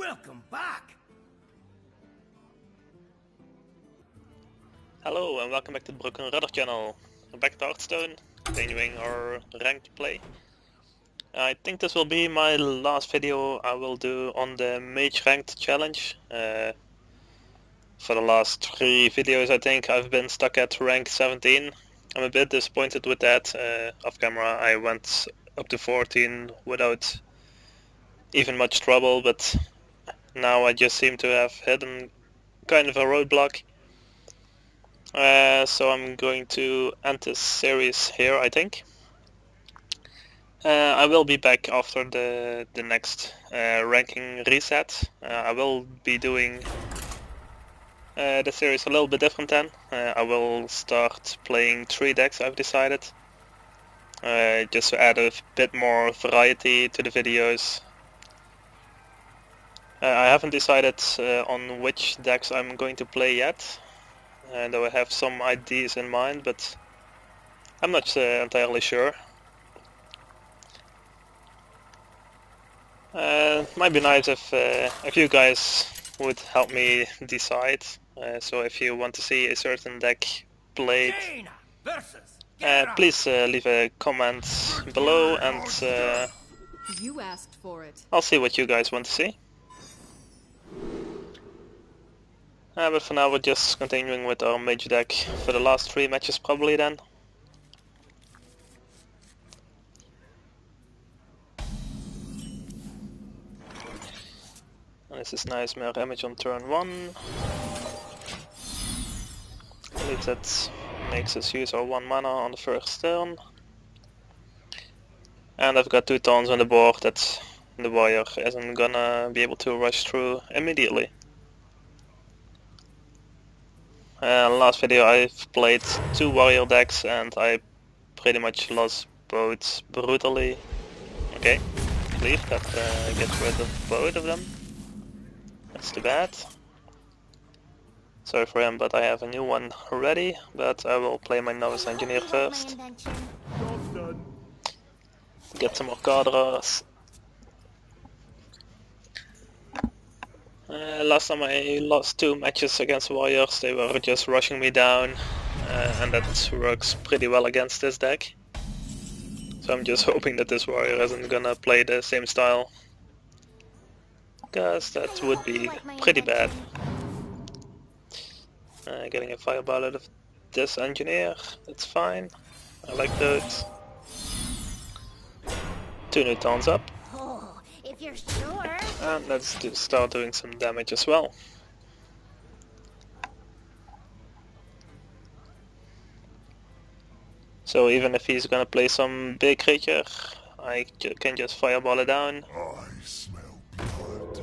Welcome back! Hello and welcome back to the Broken Rudder channel. We're back at Hearthstone, continuing our ranked play. I think this will be my last video I will do on the Mage Ranked challenge. For the last 3 videos I think I've been stuck at rank 17. I'm a bit disappointed with that. Off camera I went up to 14 without even much trouble, but now I just seem to have hidden kind of a roadblock. So I'm going to end this series here, I think. I will be back after the next ranking reset. I will be doing the series a little bit different then. I will start playing 3 decks, I've decided. Just to add a bit more variety to the videos. I haven't decided on which decks I'm going to play yet. Though I have some ideas in mind, but I'm not entirely sure. Might be nice if you guys would help me decide. So if you want to see a certain deck played, please leave a comment below, and you asked for it. I'll see what you guys want to see. But for now we're just continuing with our mage deck for the last 3 matches probably then. And this is nice mirror image on turn 1. At least that makes us use our 1 mana on the first turn. And I've got 2 taunts on the board that the warrior isn't gonna be able to rush through immediately. Last video I've played 2 warrior decks and I pretty much lost both brutally. Okay, leave that gets rid of both of them. That's too bad. Sorry for him, but I have a new one ready, but I will play my Novice Engineer first. Get some more card draws. Last time I lost 2 matches against warriors, they were just rushing me down, and that works pretty well against this deck. So I'm just hoping that this warrior isn't gonna play the same style, because that would be pretty bad. Getting a fireball out of this engineer, that's fine. I like those. 2 new taunts up. If you're sure. And let's start doing some damage as well. So even if he's gonna play some big creature, I can just fireball it down. I smell blood.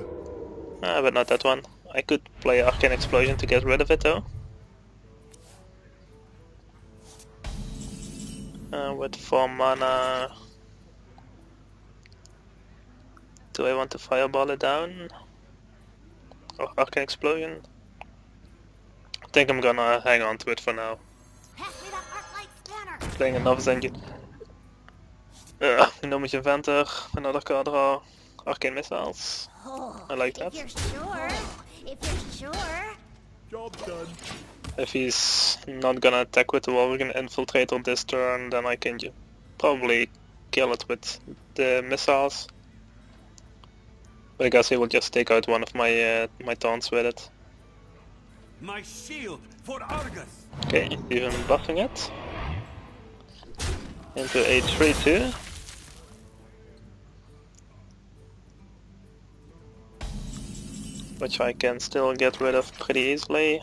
But not that one. I could play Arcane Explosion to get rid of it though. With 4 mana... Do I want to fireball it down? Or Arcane Explosion? I think I'm gonna hang on to it for now. Playing a Novice Engine. Gnomish Inventor, another card draw, Arcane Missiles. I like that. If you're sure. Job done. If he's not gonna attack with the Worgen Infiltrator this turn, then I can probably kill it with the missiles. But I guess he will just take out one of my my taunts with it. My shield for Argus. Okay, even buffing it into a 3/2. Which I can still get rid of pretty easily.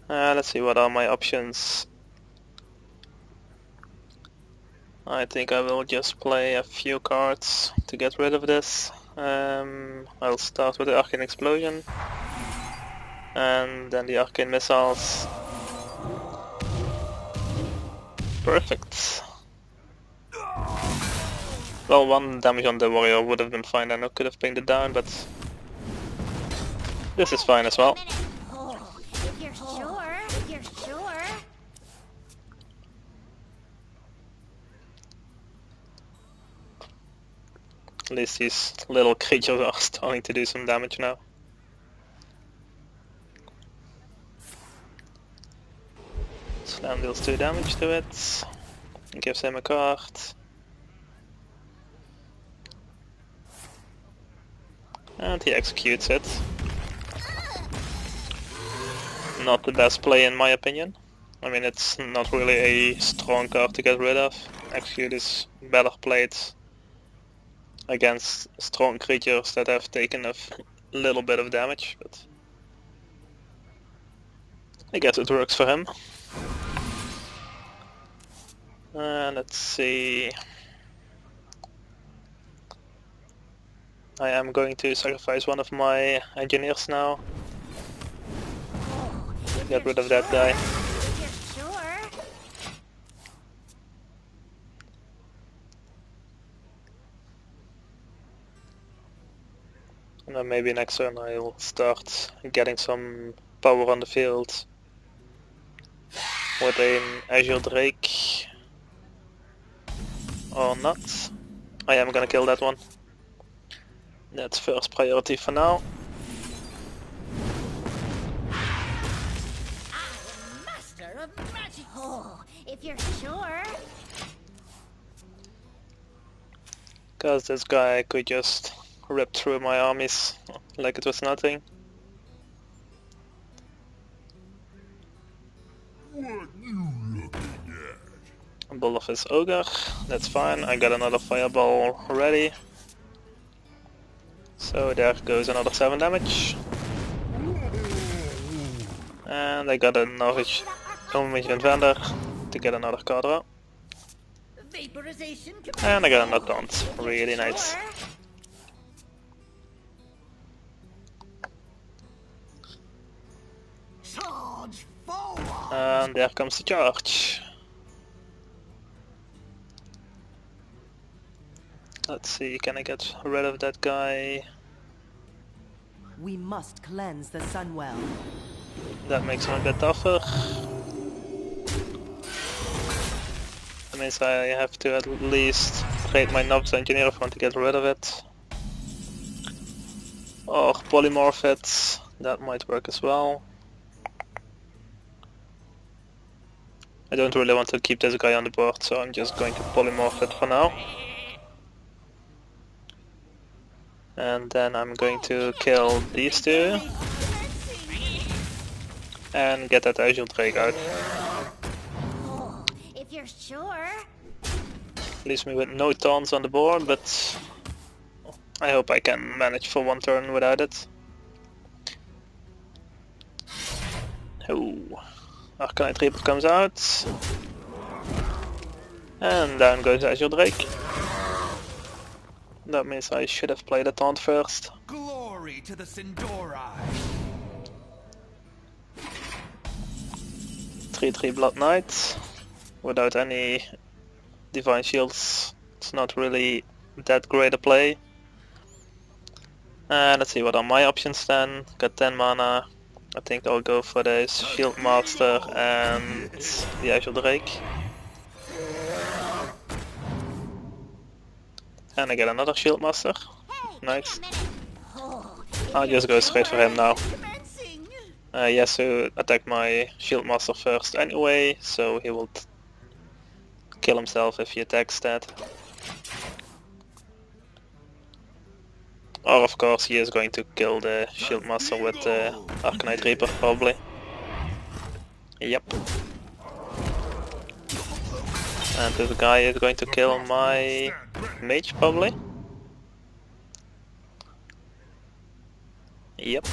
Let's see, what are my options? I think I will just play a few cards to get rid of this. I'll start with the Arcane Explosion. And then the Arcane Missiles. Perfect. Well, 1 damage on the warrior would have been fine and I could have pinged it down, but this is fine as well. If you're sure. If you're sure. At least these little creatures are starting to do some damage now. Slam deals 2 damage to it. Gives him a card. And he executes it. Not the best play in my opinion. I mean, it's not really a strong card to get rid of. Execute is better played against strong creatures that have taken a little bit of damage, but I guess it works for him. Let's see. I am going to sacrifice one of my engineers now. Get rid of that guy. If you're sure. And then maybe next turn I'll start getting some power on the field with an Azure Drake. Or not. I am gonna kill that one. That's first priority for now. Master of magic. Oh, if you're sure. Cause this guy could just rip through my armies like it was nothing. What you looking at? Bull of his ogre, that's fine. I got another fireball ready. So there goes another 7 damage. And I got another Norwegian vendor to get another card draw. Vaporization. And I got a knockdown. Really nice. Charge forward! And there comes the charge. Let's see, can I get rid of that guy? We must cleanse the Sunwell. That makes him a bit tougher. That means I have to at least trade my Novice Engineer if I want to get rid of it. Or polymorph it, that might work as well. I don't really want to keep this guy on the board, so I'm just going to polymorph it for now. And then I'm going to kill these two. And get that Azure Drake out. Oh, if you're sure. Leaves me with no taunts on the board, but I hope I can manage for one turn without it. Oh, Arcanite Reaper comes out. And down goes Azure Drake. That means I should have played a taunt first. Glory to the Sindori! 3/3 Blood Knight. Without any Divine Shields, it's not really that great a play. Let's see, what are my options then? Got 10 mana. I think I'll go for the Shield Master and the Azure Drake. And I get another Shield Master. Nice. Oh, I'll just go straight for him now. commencing. He has to attack my Shield Master first anyway, so he will kill himself if he attacks that. Or of course he is going to kill the Shield Master with the Arcanite Reaper probably. Yep. And this guy is going to kill my mage probably. Yep.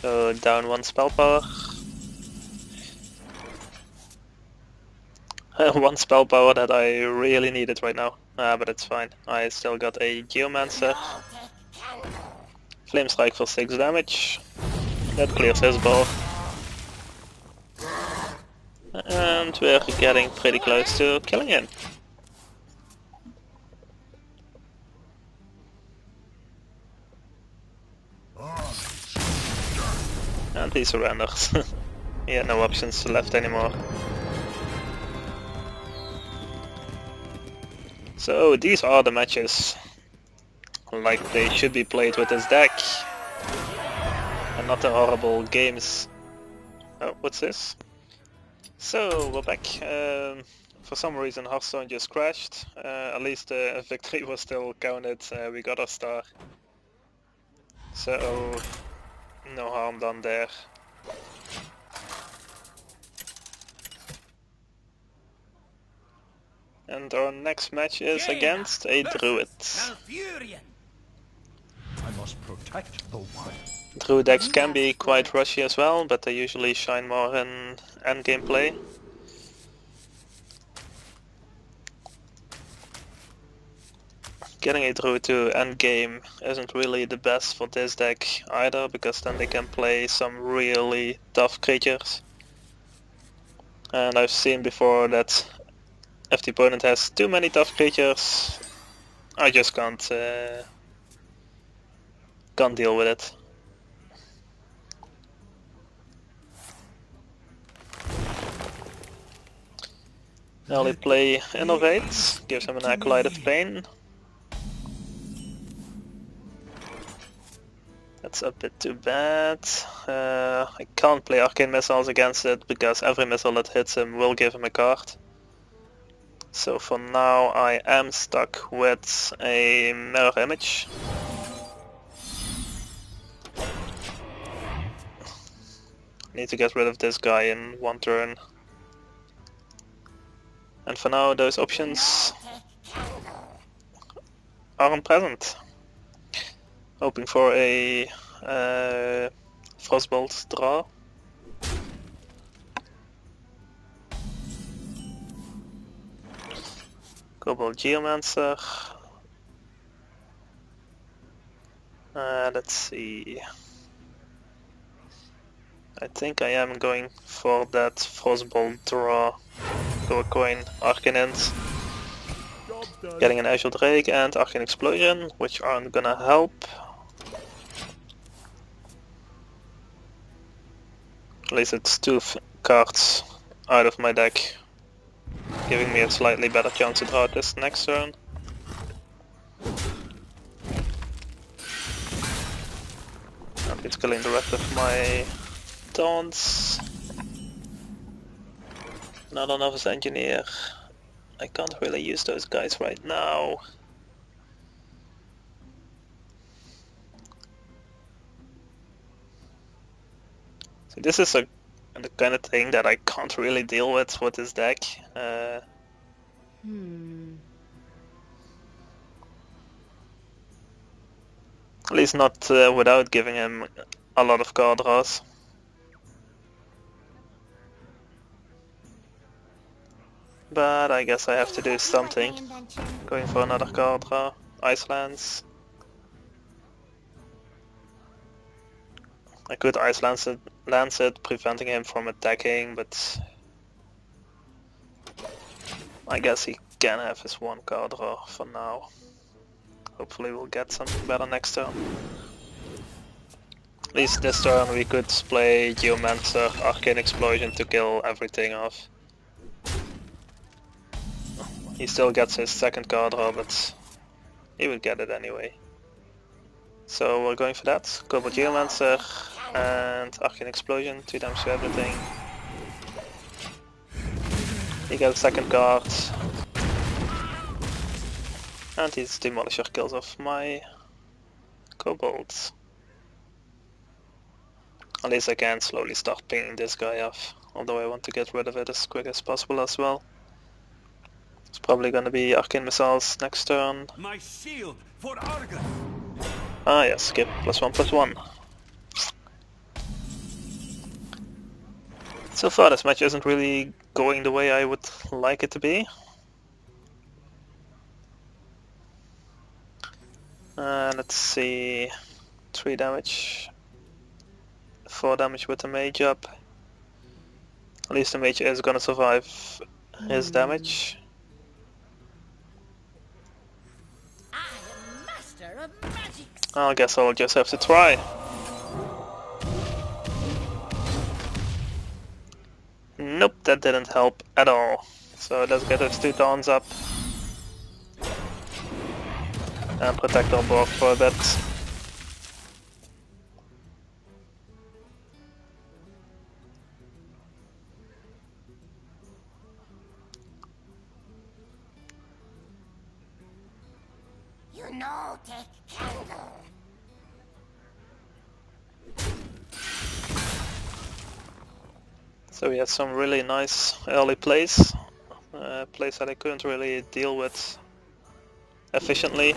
So down 1 spell power. 1 spell power that I really needed right now. But it's fine. I still got a Geomancer. Flame Strike for 6 damage. That clears his board. And we're getting pretty close to killing him. And he surrenders. He had no options left anymore. So these are the matches like they should be played with this deck, and not the horrible games. Oh, what's this? So we're back. For some reason Hearthstone just crashed. At least the victory was still counted. We got our star. So no harm done there. And our next match is against a druid. I must protect the one. Druid decks can be quite rushy as well, but they usually shine more in endgame play. Getting a druid to endgame isn't really the best for this deck either, because then they can play some really tough creatures. And I've seen before that if the opponent has too many tough creatures, I just can't deal with it. Early play innovates, gives him an Acolyte of Pain. That's a bit too bad. I can't play Arcane Missiles against it because every missile that hits him will give him a card. So for now I am stuck with a Mirror Image. Need to get rid of this guy in one turn. And for now those options aren't present. Hoping for a Frostbolt draw. Cobalt Geomancer. Let's see. I think I am going for that Frostbolt draw. Go a coin, Arcane Int. Getting an Azure Drake and Arcane Explosion, which aren't gonna help. At least it's two cards out of my deck, giving me a slightly better chance to draw this next turn. And it's killing the rest of my taunts. Another Novice Engineer. I can't really use those guys right now. So this is the kind of thing that I can't really deal with this deck. At least not without giving him a lot of card draws. But I guess I have to do something. Going for another card draw. Icelands. I could Ice Lance it, preventing him from attacking, but I guess he can have his one card draw for now. Hopefully we'll get something better next turn. At least this turn we could play Geomancer, Arcane Explosion to kill everything off. He still gets his second card draw, but he would get it anyway. So we're going for that. Cobalt Geomancer and Arcane Explosion, 2 damage to everything. He gets a second card. And his Demolisher kills off my Cobalt. At least I can slowly start pinging this guy off, although I want to get rid of it as quick as possible as well. It's probably gonna be Arcane Missiles next turn. My shield for Argus. Ah yes, skip, +1/+1. So far this match isn't really going the way I would like it to be. Let's see, 3 damage, 4 damage with the mage up. At least the mage is gonna survive his damage. I guess I'll just have to try. Nope, that didn't help at all. So let's get those 2 taunts up. and protect our board for a bit. You know, take candle. So we had some really nice early plays. Plays that I couldn't really deal with efficiently.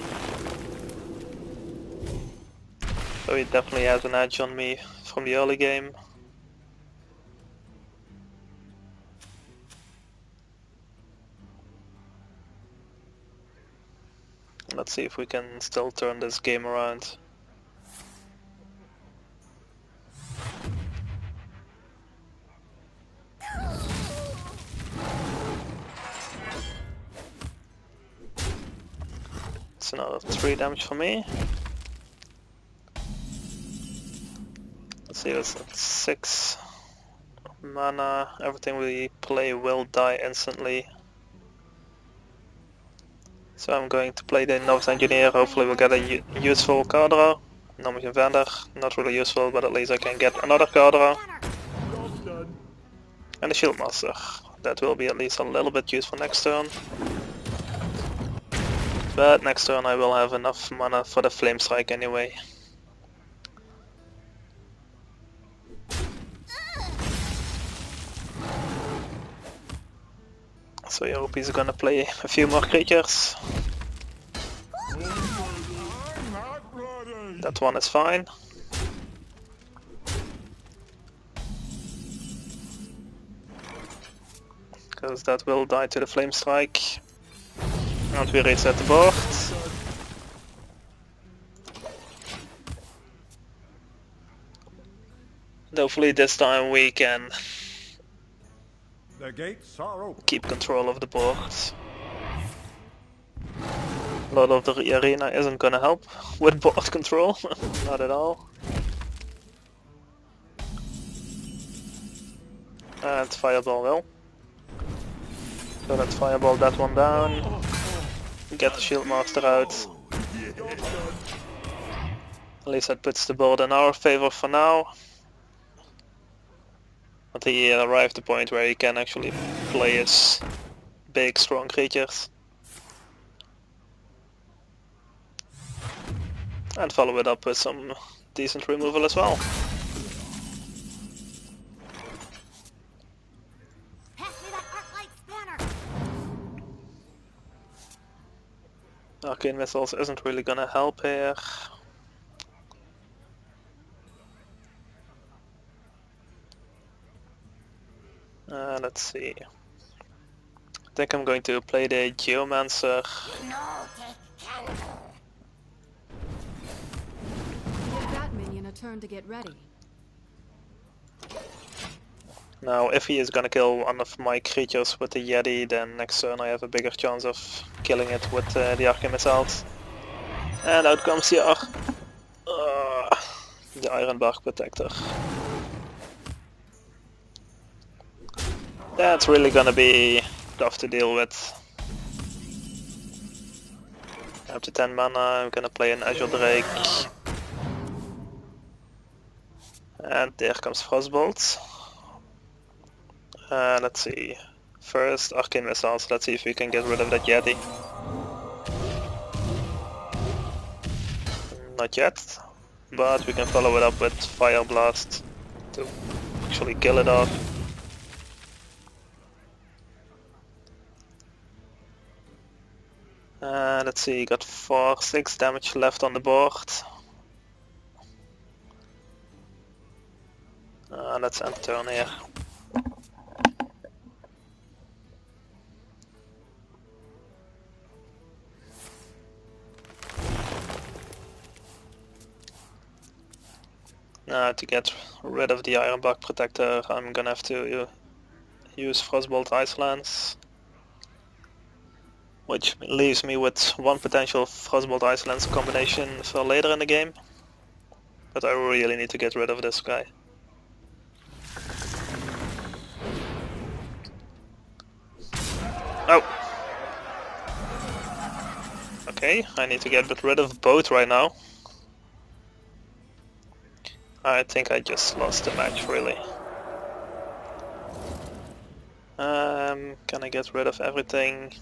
So he definitely has an edge on me from the early game. Let's see if we can still turn this game around. It's another 3 damage for me. Let's see, it's at 6 mana. Everything we play will die instantly. So I'm going to play the Novice Engineer. Hopefully we'll get a useful card draw. Novice Inventor, not really useful, but at least I can get another card draw. And the Shield Master. That will be at least a little bit useful next turn. But next turn I will have enough mana for the Flame Strike anyway. So I hope he's gonna play a few more creatures. That one is fine. Because that will die to the Flame Strike. And we reset the board. And hopefully this time we can The gates are open. keep control of the board. A lot of the arena isn't gonna help with board control, not at all. And Fireball will. So let's Fireball that one down. Get the Shield Master out. At least that puts the board in our favor for now. But he arrived at the point where he can actually play his big strong creatures. And follow it up with some decent removal as well. Pass me that arc light spanner. Arcane Missiles isn't really gonna help here. Let's see. I think I'm going to play the Geomancer. You know, take candle. Give that minion a turn to get ready. Now, if he is gonna kill one of my creatures with the Yeti, then next turn I have a bigger chance of killing it with the Arcane Missiles. And out comes the Iron Bark Protector. That's really gonna be tough to deal with. Up to 10 mana, I'm gonna play an Azure Drake. And there comes Frostbolt. Let's see. First, Arcane Missiles. Let's see if we can get rid of that Yeti. Not yet, but we can follow it up with Fire Blast to actually kill it off. Let's see, got 6 damage left on the board. Let's end turn here. To get rid of the Iron Bark Protector, I'm gonna have to use Frostbolt Ice Lance. Which leaves me with one potential Frostbolt Ice Lance combination for later in the game. But I really need to get rid of this guy. Oh! Okay, I need to get rid of both right now. I think I just lost the match, really. Can I get rid of everything?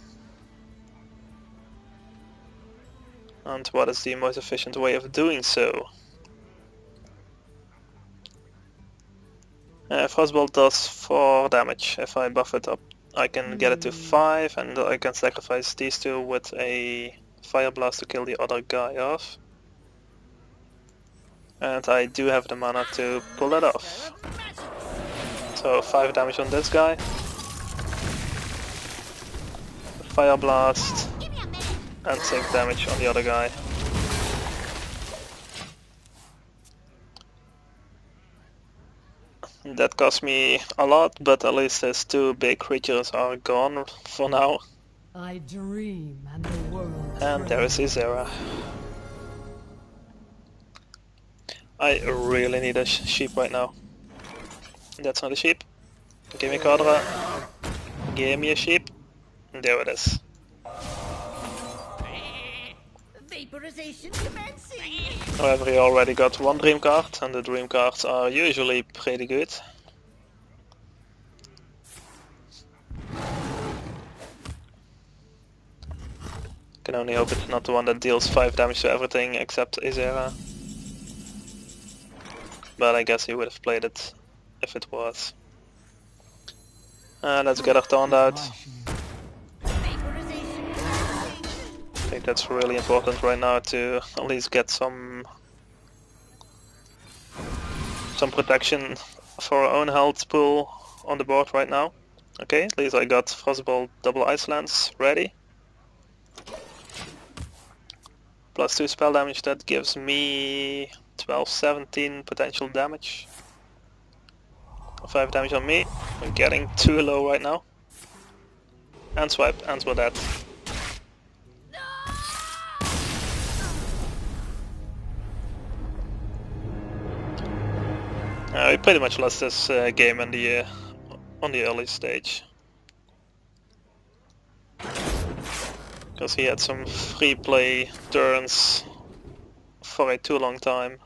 And what is the most efficient way of doing so? Frostbolt does 4 damage. If I buff it up, I can get it to 5, and I can sacrifice these two with a Fire Blast to kill the other guy off. And I do have the mana to pull that off. So 5 damage on this guy. Fire Blast. And 6 damage on the other guy. That cost me a lot, but at least his 2 big creatures are gone for now. I dream and the world. And there is Isera. I really need a sheep right now. That's not a sheep. Give me Kadra. Give me a sheep. There it is. Vaporization commencing. However, he already got 1 dream card, and the dream cards are usually pretty good. Can only hope it's not the one that deals 5 damage to everything except Isera. But I guess he would have played it if it was. Let's get our taunt out. I think that's really important right now to at least get some protection for our own health pool on the board right now. Okay, at least I got Frostbolt double Ice Lance ready. Plus 2 spell damage, that gives me 12, 17 potential damage. 5 damage on me. I'm getting too low right now. And swipe, answer that. We pretty much lost this game on the early stage. Because he had some free play turns for a too long time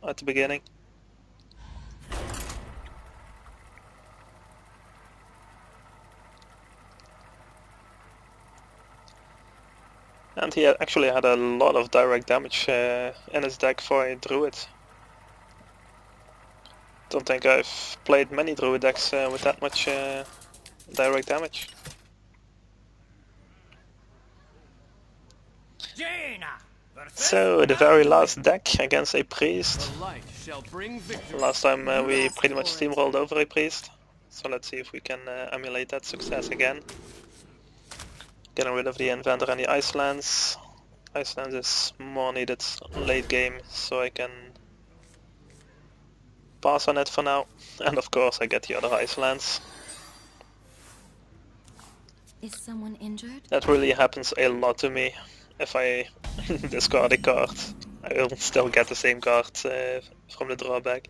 at the beginning. And he actually had a lot of direct damage in his deck for a druid. Don't think I've played many druid decks with that much direct damage. So the very last deck against a priest. Last time we pretty much steamrolled over a priest. So let's see if we can emulate that success again. Getting rid of the Inventor and the Ice Lance. Ice Lance is more needed late game, so I can pass on it for now. And of course I get the other Ice Lance. Is someone injured? That really happens a lot to me. If I discard a card, I will still get the same card from the drawback.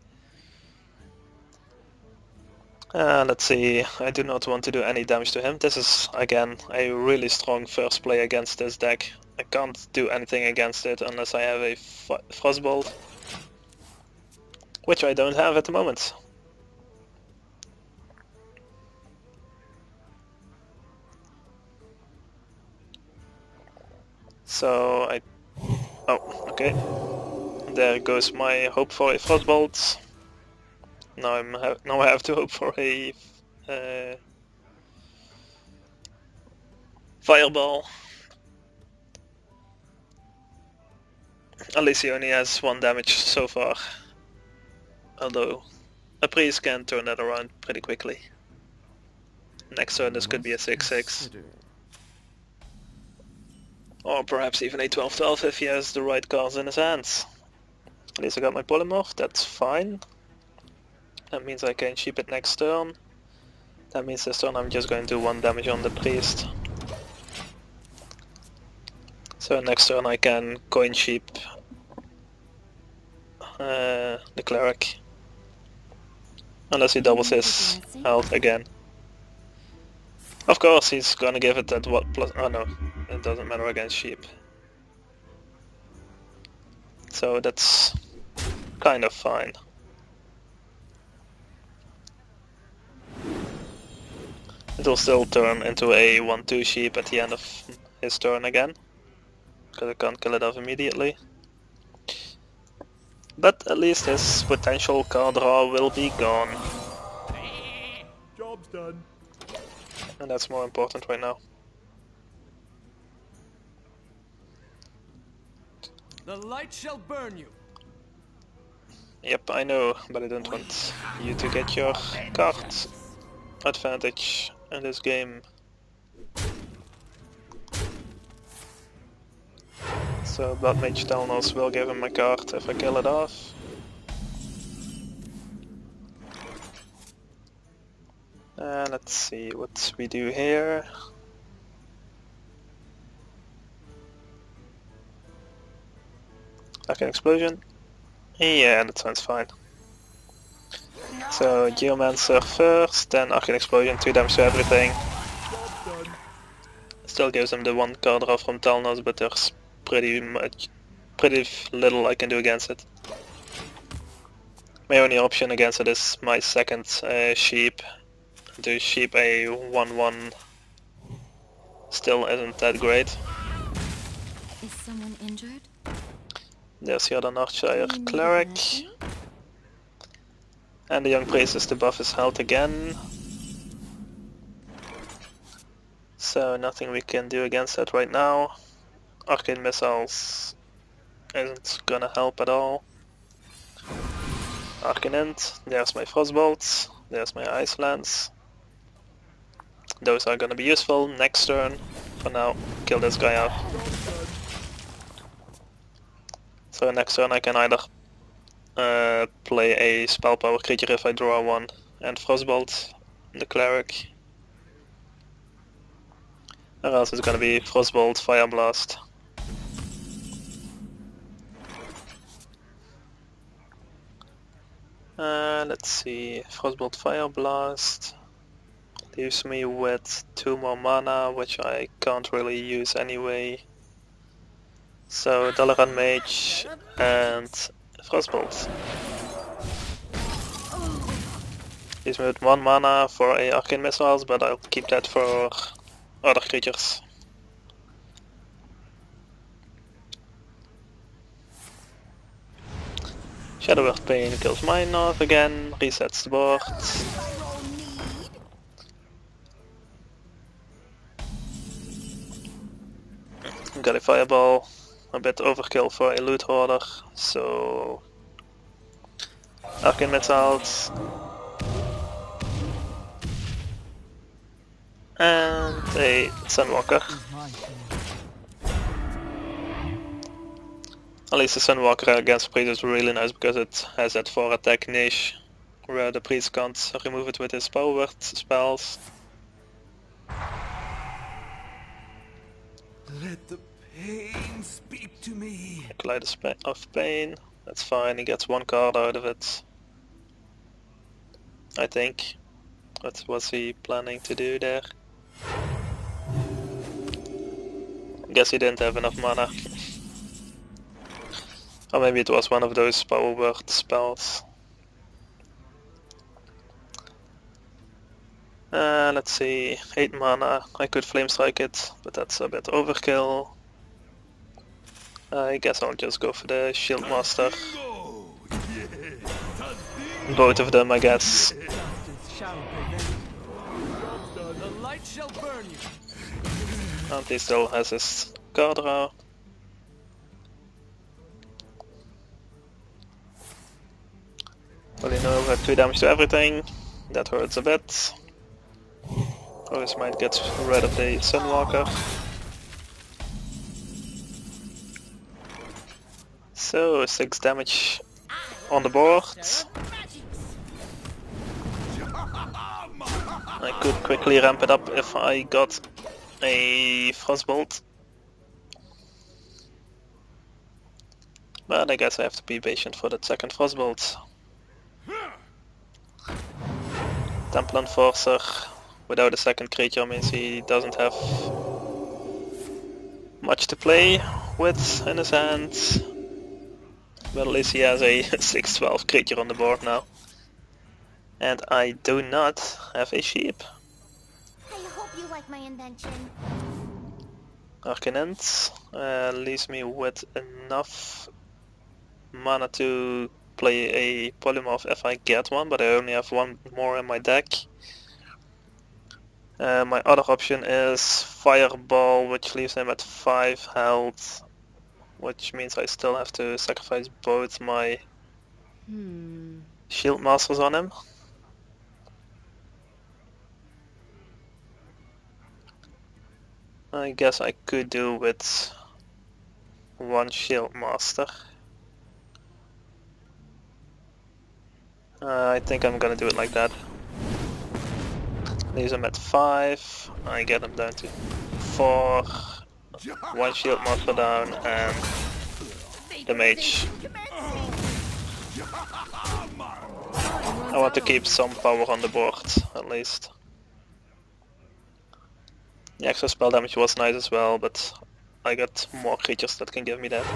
Let's see, I do not want to do any damage to him. This is, again, a really strong first play against this deck. I can't do anything against it unless I have a Frostbolt, which I don't have at the moment. So oh, okay. There goes my hope for a Frostbolt. Now I have to hope for a Fireball. At least he only has 1 damage so far. Although a priest can turn that around pretty quickly. Next turn this could be a 6-6. Or perhaps even a 12-12 if he has the right cards in his hands. At least I got my Polymorph, that's fine. That means I can sheep it next turn. That means this turn I'm just going to do 1 damage on the priest. So next turn I can coin sheep the cleric. Unless he doubles his health again. Of course he's gonna give it that what plus, oh no, it doesn't matter against sheep. So that's kind of fine. It will still turn into a 1-2 sheep at the end of his turn again, because I can't kill it off immediately. But at least his potential card draw will be gone. Job's done. And that's more important right now. The light shall burn you. Yep, I know, but I don't want you to get your card advantage in this game. So Blood Mage Telnos will give him my card if I kill it off. Let's see what we do here. Like an explosion. Yeah, that sounds fine. So Geomancer first, then Arcane Explosion, 2 damage to everything. Still gives him the 1 card draw from Telnos, but there's pretty little I can do against it. My only option against it is my second sheep. To sheep a 1-1 still isn't that great. Is someone injured? There's the other Northshire Cleric. And the Young Priestess, the buff is held again. So nothing we can do against that right now. Arcane Missiles isn't gonna help at all. Arcane Int, there's my Frostbolts, there's my Ice Lance. Those are gonna be useful next turn. For now, kill this guy out. So next turn I can either play a spell power creature if I draw one and Frostbolt the Cleric. Or else it's gonna be Frostbolt, Fire Blast. Let's see, Frostbolt, Fire Blast leaves me with 2 more mana, which I can't really use anyway. So Dalaran Mage and Frostbolt. Leaves me with 1 mana for a Arcane Missiles, but I'll keep that for other creatures. Shadow Earth Pain kills my North again, resets the board. Got a Fireball, a bit overkill for a Loot Hoarder, so Arcane Missiles. And a Sunwalker. At least the Sunwalker against Priest is really nice because it has that 4 attack niche where the Priest can't remove it with his power word spells. Let the pain speak to me. Kaleidoscope of Pain, that's fine, he gets 1 card out of it. I think. What was he planning to do there? I guess he didn't have enough mana. Or maybe it was one of those power word spells. Let's see, 8 mana, I could Flame Strike it, but that's a bit overkill. I guess I'll just go for the Shield Master. Both of them, I guess. The light shall burn you. And he still has his card draw. Well, you know, had 2 damage to everything. That hurts a bit. Always might get rid of the Sunwalker. So 6 damage on the board. I could quickly ramp it up if I got a Frostbolt. But I guess I have to be patient for that second Frostbolt. Temple Enforcer without a second creature means he doesn't have much to play with in his hand. But at least he has a 6/12 creature on the board now. And I do not have a sheep. I hope you like my invention. Arcanent leaves me with enough mana to play a polymorph if I get one, but I only have one more in my deck. My other option is Fireball, which leaves him at 5 health, which means I still have to sacrifice both my Shield Masters on him. I guess I could do with one Shield Master. I think I'm gonna do it like that. Leaves him at 5, I get him down to 4, one Shield Master down, and the Mage. I want to keep some power on the board, at least. The extra spell damage was nice as well, but I got more creatures that can give me that.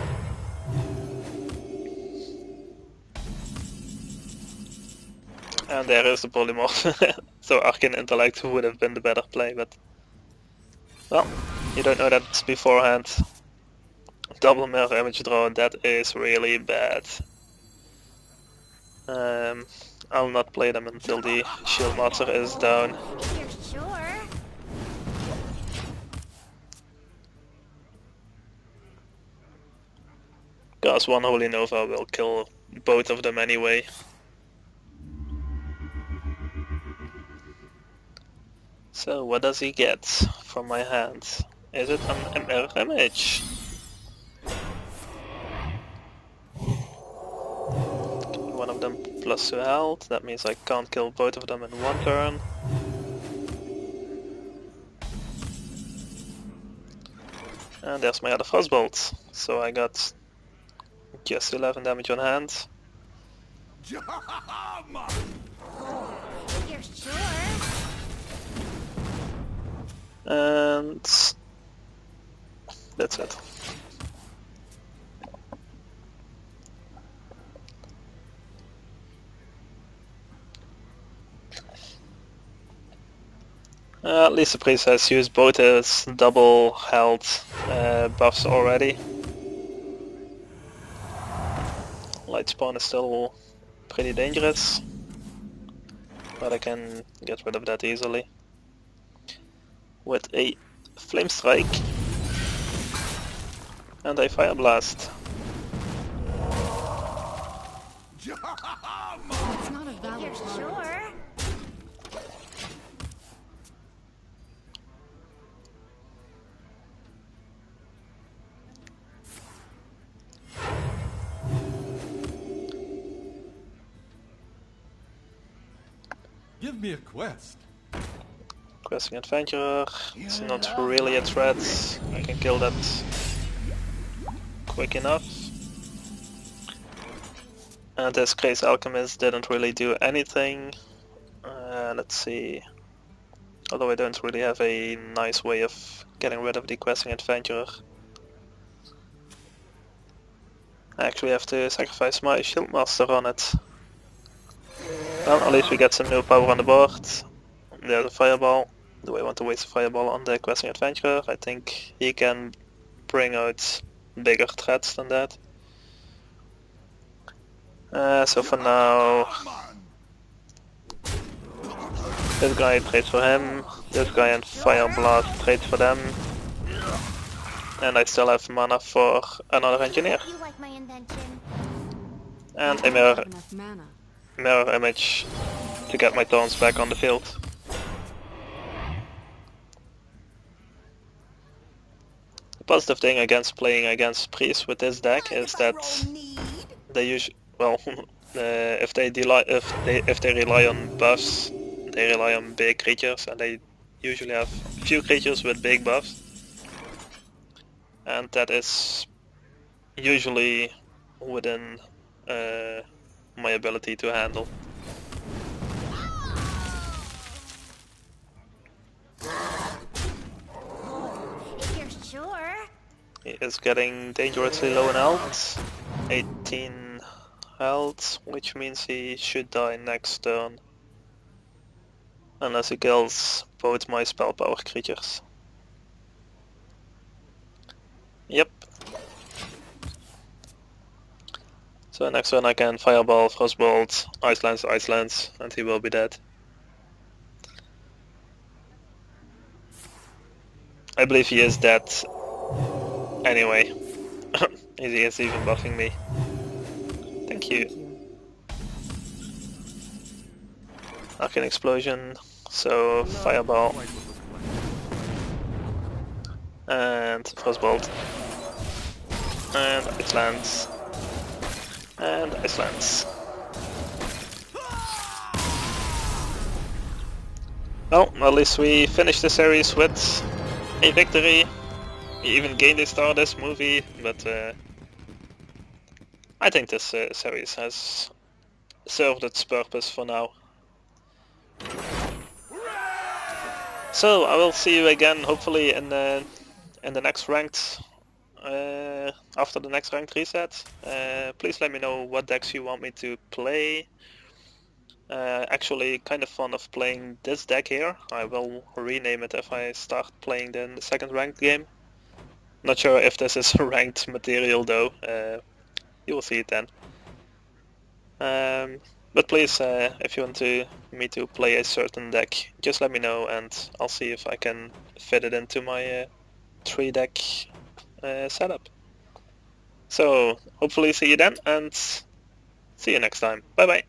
And there is the polymorph. So Arcane Intellect would have been the better play, but well, you don't know that beforehand. Double mirror image draw, that is really bad. I'll not play them until the Shield Master is down. If you're sure. Because one Holy Nova will kill both of them anyway. So what does he get from my hand? Is it an mirror image? One of them +2 health, that means I can't kill both of them in one turn. And there's my other Frostbolt, so I got just 11 damage on hand. If you're sure. And that's it. At least the priest has used both his double health buffs already. Light Spawn is still pretty dangerous, but I can get rid of that easily with a Flame Strike and a Fire Blast. It's not a If valid you're target. sure. Give me a quest. Questing Adventurer, it's not really a threat, I can kill that quick enough. And this Crazy Alchemist didn't really do anything. Let's see. Although I don't really have a nice way of getting rid of the Questing Adventurer. I actually have to sacrifice my Shield Master on it. Well, at least we get some new power on the board. There's a Fireball. Do I want to waste a Fireball on the Questing Adventurer? I think he can bring out bigger threats than that. So for now, this guy trades for him, this guy and Fire Blast trades for them, and I still have mana for another Engineer, You like my invention. and I a don't mirror, have enough mana. mirror image to get my Taunts back on the field. The positive thing against playing against priests with this deck is that they usually, well, if they rely on buffs, they rely on big creatures, and they usually have few creatures with big buffs, and that is usually within my ability to handle. If you're sure. He is getting dangerously low in health, 18 health, which means he should die next turn. Unless he kills both my spell power creatures. Yep. So next turn I can Fireball, Frostbolt, Ice Lance, and he will be dead. I believe he is dead anyway. He is even buffing me. Thank you. Arcane Explosion, so Fireball. And Frostbolt. And Ice Lance. And Ice Lance. Well, at least we finished the series with a victory. We even gained a star this movie, but I think this series has served its purpose for now. So I will see you again, hopefully in the next ranked. After the next ranked reset. Please let me know what decks you want me to play. Actually kind of fond of playing this deck here. I will rename it if I start playing the second ranked game. Not sure if this is ranked material though. You will see it then. But please, if you want me to play a certain deck, just let me know and I'll see if I can fit it into my 3-deck setup. So hopefully see you then and see you next time. Bye bye.